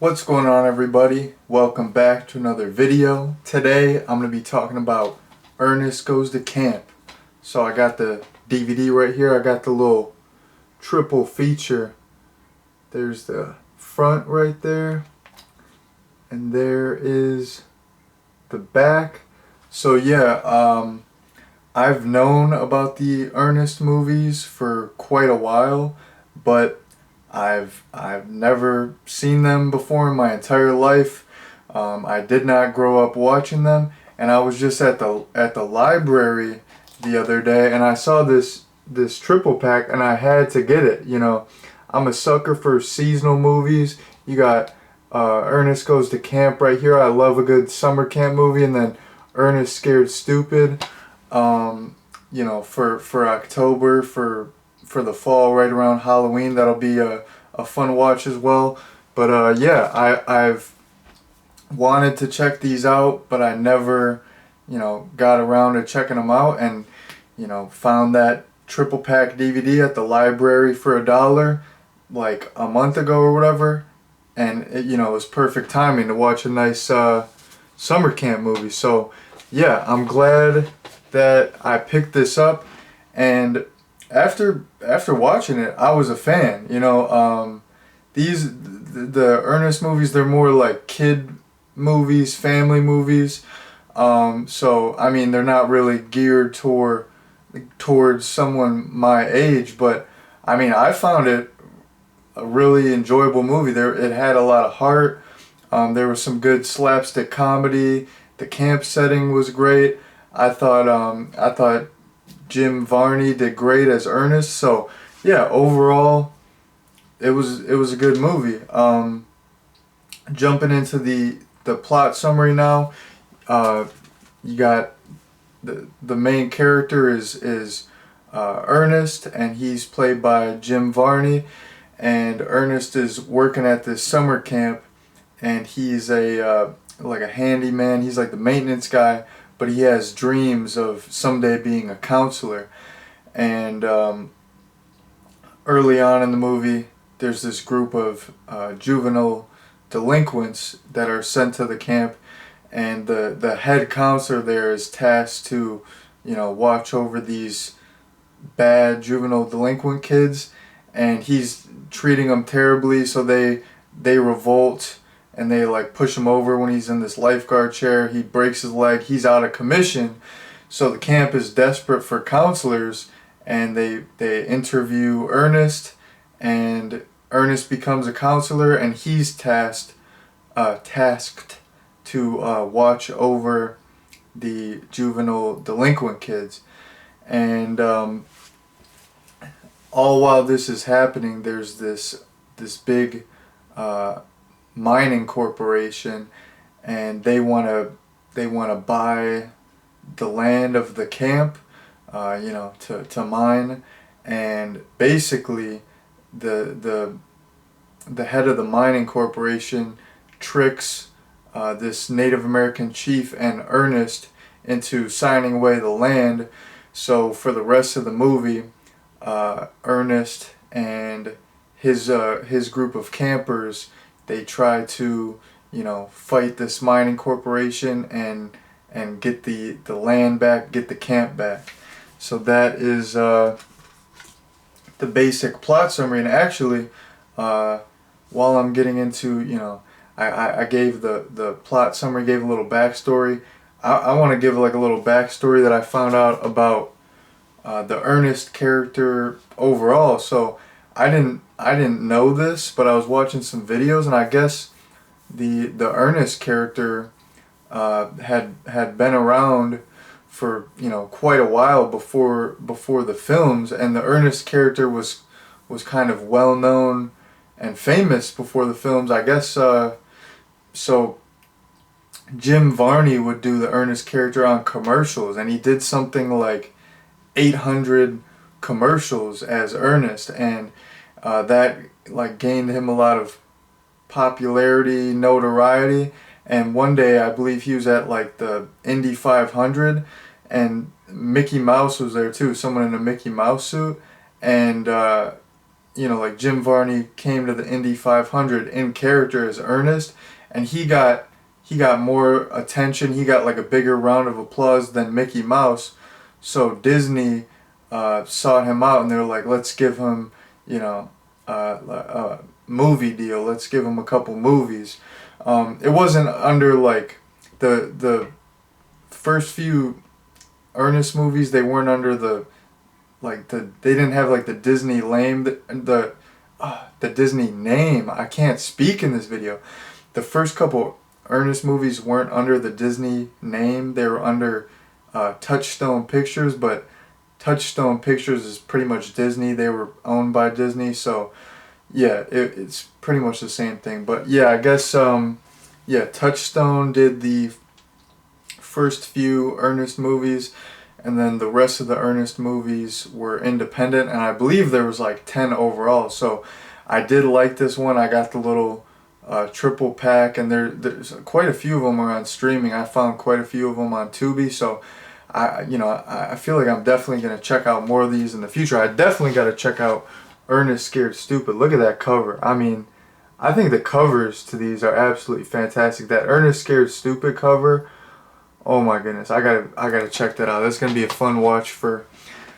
What's going on, everybody? Welcome back to another video. Today I'm going to be talking about Ernest Goes to Camp. So I got the DVD right here. I got the little triple feature. There's the front right there, and there is the back. So yeah, I've known about the Ernest movies for quite a while, but I've never seen them before in my entire life. I did not grow up watching them, and I was just at the library the other day, and I saw this triple pack, and I had to get it. You know, I'm a sucker for seasonal movies. You got Ernest Goes to Camp right here. I love a good summer camp movie, and then Ernest Scared Stupid. You know, for October, for the fall, right around Halloween, that'll be a fun watch as well. But yeah, I've wanted to check these out, but I never, got around to checking them out, and found that triple pack DVD at the library for $1 like a month ago or whatever, and it was perfect timing to watch a nice summer camp movie. So yeah, I'm glad that I picked this up, and after watching it, I was a fan. The Ernest movies, they're more like kid movies, family movies. So I mean, they're not really geared towards someone my age, but I mean, I found it a really enjoyable movie. It had a lot of heart. There was some good slapstick comedy. The camp setting was great. I thought Jim Varney did great as Ernest. So yeah, overall, it was a good movie. Jumping into the plot summary now, you got the main character is Ernest, and he's played by Jim Varney, and Ernest is working at this summer camp, and he's like a handyman. He's like the maintenance guy, but he has dreams of someday being a counselor. And early on in the movie, there's this group of juvenile delinquents that are sent to the camp, and the head counselor there is tasked to, watch over these bad juvenile delinquent kids, and he's treating them terribly, so they revolt, and they like push him over when he's in this lifeguard chair. He breaks his leg. He's out of commission. So the camp is desperate for counselors, and they interview Ernest, and Ernest becomes a counselor, and he's tasked to watch over the juvenile delinquent kids. And all while this is happening, there's this big mining corporation, and they want to buy the land of the camp, to mine. And basically the head of the mining corporation tricks this Native American chief and Ernest into signing away the land. So for the rest of the movie, Ernest and his group of campers, they try to fight this mining corporation and get the land back, get the camp back. So that is the basic plot summary. And actually, while I'm getting into, I gave the plot summary, gave a little backstory. I want to give like a little backstory that I found out about the Ernest character overall. So I didn't know this, but I was watching some videos, and I guess the Ernest character had been around for quite a while before the films, and the Ernest character was kind of well known and famous before the films, I guess. So Jim Varney would do the Ernest character on commercials, and he did something like 800 commercials as Ernest, and that like gained him a lot of popularity, notoriety. And one day, I believe he was at like the Indy 500, and Mickey Mouse was there too, someone in a Mickey Mouse suit, and like Jim Varney came to the Indy 500 in character as Ernest, and he got more attention. He got like a bigger round of applause than Mickey Mouse. So Disney sought him out, and they were like, let's give him, a movie deal. Let's give him a couple movies. It wasn't under like the first few Ernest movies. They weren't under they didn't have like the Disney name, the Disney name. I can't speak in this video. The first couple Ernest movies weren't under the Disney name. They were under Touchstone Pictures, but Touchstone Pictures is pretty much Disney. They were owned by Disney, so yeah, it's pretty much the same thing. But yeah, I guess Touchstone did the first few Ernest movies, and then the rest of the Ernest movies were independent, and I believe there was like 10 overall. So I did like this one. I got the little triple pack, and there's quite a few of them are on streaming. I found quite a few of them on Tubi, so I feel like I'm definitely going to check out more of these in the future. I definitely got to check out Ernest Scared Stupid. Look at that cover. I mean, I think the covers to these are absolutely fantastic. That Ernest Scared Stupid cover, oh my goodness, I gotta check that out. That's gonna be a fun watch for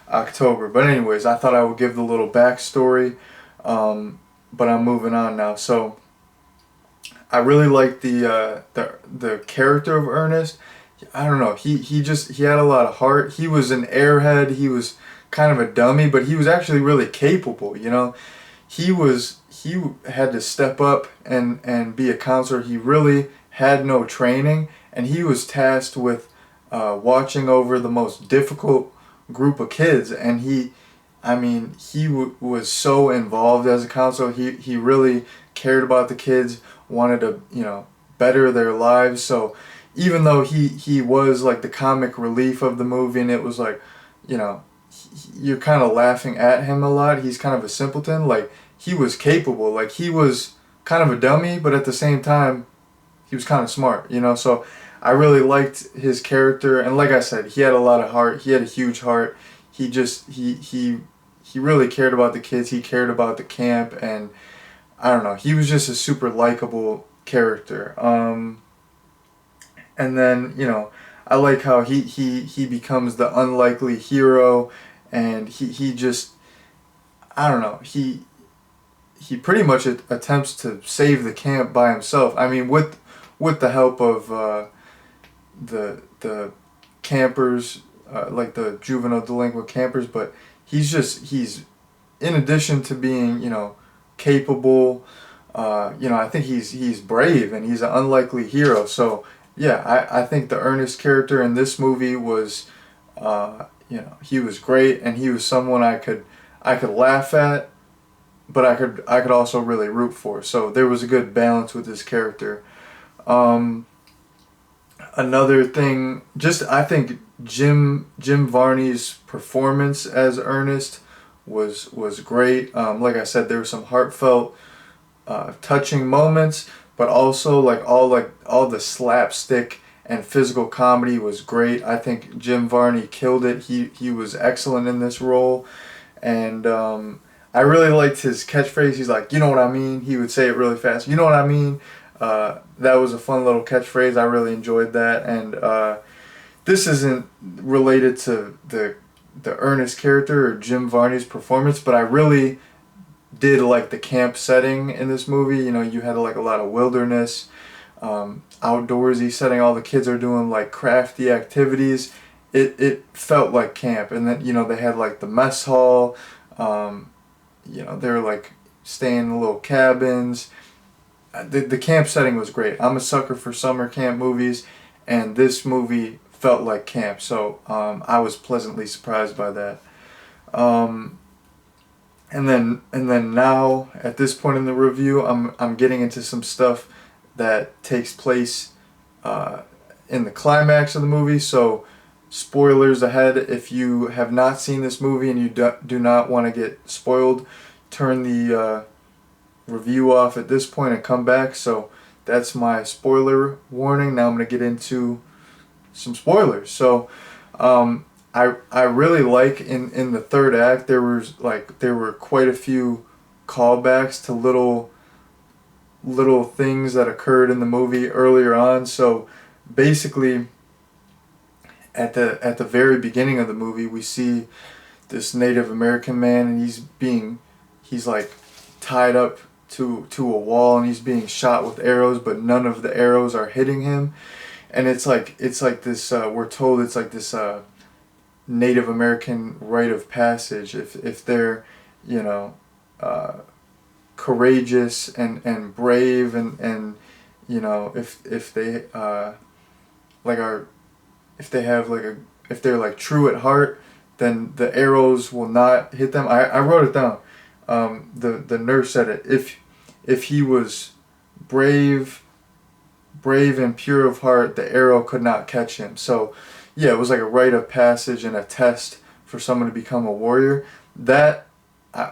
October. But anyways, I thought I would give the little backstory, but I'm moving on now. So I really like the character of Ernest. I don't know. He had a lot of heart. He was an airhead. He was kind of a dummy, but he was actually really capable. He had to step up and be a counselor. He really had no training, and he was tasked with watching over the most difficult group of kids. And he was so involved as a counselor. He really cared about the kids, wanted to better their lives. So even though he was like the comic relief of the movie, and it was like, you're kind of laughing at him a lot. He's kind of a simpleton. Like, he was capable. Like, he was kind of a dummy, but at the same time, he was kind of smart, So I really liked his character, and like I said, he had a lot of heart. He had a huge heart. He really cared about the kids. He cared about the camp, and I don't know. He was just a super likable character. And then I like how he becomes the unlikely hero, and he just, I don't know, he pretty much attempts to save the camp by himself. I mean, with the help of the campers, like the juvenile delinquent campers, but he's in addition to being capable, I think he's brave, and he's an unlikely hero. So yeah, I think the Ernest character in this movie was, he was great, and he was someone I could laugh at, but I could also really root for. So there was a good balance with his character. Another thing, I think Jim Varney's performance as Ernest was great. Like I said, there were some heartfelt, touching moments, but also all the slapstick and physical comedy was great. I think Jim Varney killed it. He was excellent in this role, and I really liked his catchphrase. He's like, "You know what I mean?" He would say it really fast. "You know what I mean?" That was a fun little catchphrase. I really enjoyed that, and this isn't related to the Ernest character or Jim Varney's performance, but I really did like the camp setting in this movie. You had like a lot of wilderness, outdoorsy setting. All the kids are doing like crafty activities. It felt like camp, and then they had like the mess hall. They were like staying in the little cabins. The camp setting was great. I'm a sucker for summer camp movies, and this movie felt like camp. So I was pleasantly surprised by that. And then now at this point in the review, I'm getting into some stuff that takes place in the climax of the movie. So spoilers ahead. If you have not seen this movie and you do not want to get spoiled, turn the review off at this point and come back. So that's my spoiler warning. Now I'm going to get into some spoilers. So I really like in the third act there were quite a few callbacks to little things that occurred in the movie earlier on. So basically, at the very beginning of the movie, we see this Native American man, and he's like tied up to a wall, and he's being shot with arrows, but none of the arrows are hitting him. And it's like this. We're told it's like this Native American rite of passage. If they're, you know, courageous and brave, and you know, if they like are if they have like a if they're like true at heart, then the arrows will not hit them. I wrote it down. The nurse said it. If he was brave and pure of heart, the arrow could not catch him. So yeah, it was like a rite of passage and a test for someone to become a warrior. That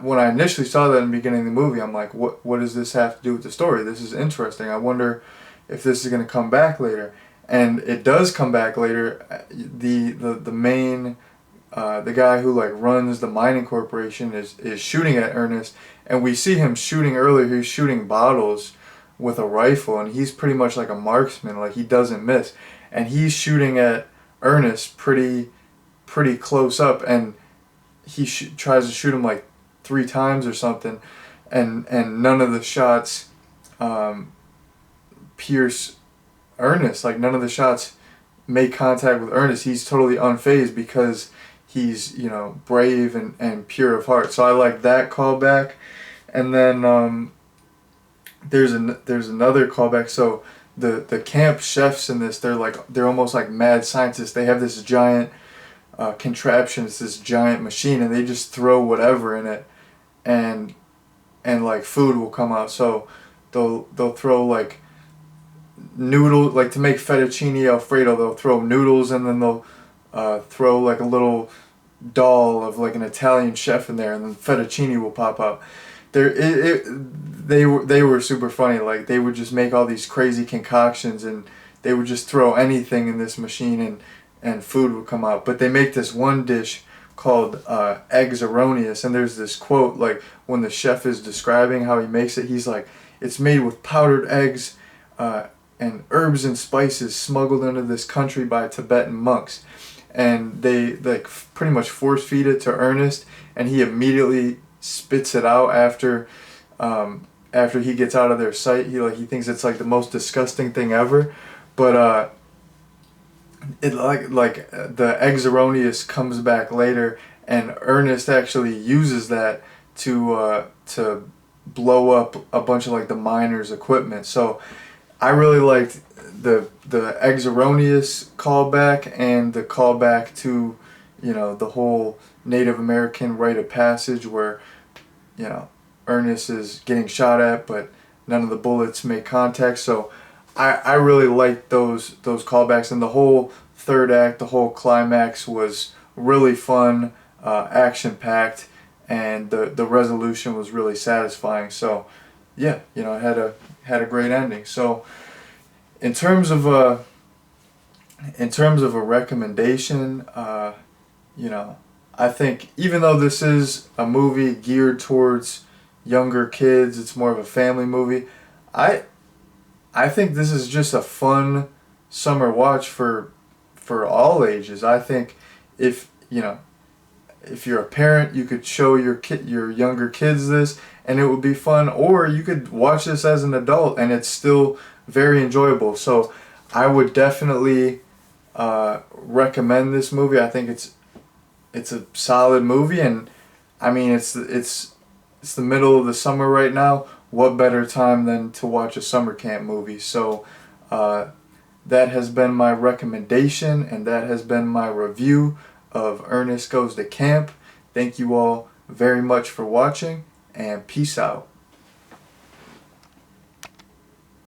when I initially saw that in the beginning of the movie, I'm like, what does this have to do with the story? This is interesting. I wonder if this is going to come back later. And it does come back later. The main the guy who like runs the mining corporation is shooting at Ernest, and we see him shooting earlier. He's shooting bottles with a rifle, and he's pretty much like a marksman. Like, he doesn't miss, and he's shooting at Ernest pretty close up, and he tries to shoot him like 3 times or something, and none of the shots pierce Ernest. Like, none of the shots make contact with Ernest. He's totally unfazed because he's, you know, brave and pure of heart. So I like that callback. And then there's another callback. So the camp chefs in this, they're almost like mad scientists. They have this giant contraption. It's this giant machine, and they just throw whatever in it, and like food will come out. So they'll throw like noodle, like to make fettuccine alfredo, they'll throw noodles, and then they'll throw like a little doll of like an Italian chef in there, and then fettuccine will pop up. They were super funny. Like, they would just make all these crazy concoctions, and they would just throw anything in this machine, and food would come out. But they make this one dish called eggs erroneous, and there's this quote, like when the chef is describing how he makes it, he's like, it's made with powdered eggs and herbs and spices smuggled into this country by Tibetan monks. And they like pretty much force feed it to Ernest, and he immediately spits it out after he gets out of their sight. He thinks it's like the most disgusting thing ever. But it like the eggs erroneous comes back later, and Ernest actually uses that to blow up a bunch of like the miners' equipment. So I really liked the eggs erroneous callback, and the callback to, you know, the whole Native American rite of passage where, you know, Ernest is getting shot at, but none of the bullets make contact. So I really liked those callbacks, and the whole third act, the whole climax was really fun, action packed, and the resolution was really satisfying. So yeah, you know, it had a great ending. So in terms of a recommendation, you know, I think even though this is a movie geared towards younger kids, it's more of a family movie, I think this is just a fun summer watch for all ages. I think if you're a parent, you could show your younger kids this, and it would be fun, or you could watch this as an adult and it's still very enjoyable. So I would definitely recommend this movie. I think it's a solid movie, and I mean, it's the middle of the summer right now. What better time than to watch a summer camp movie? So that has been my recommendation, and that has been my review of Ernest Goes to Camp. Thank you all very much for watching, and peace out.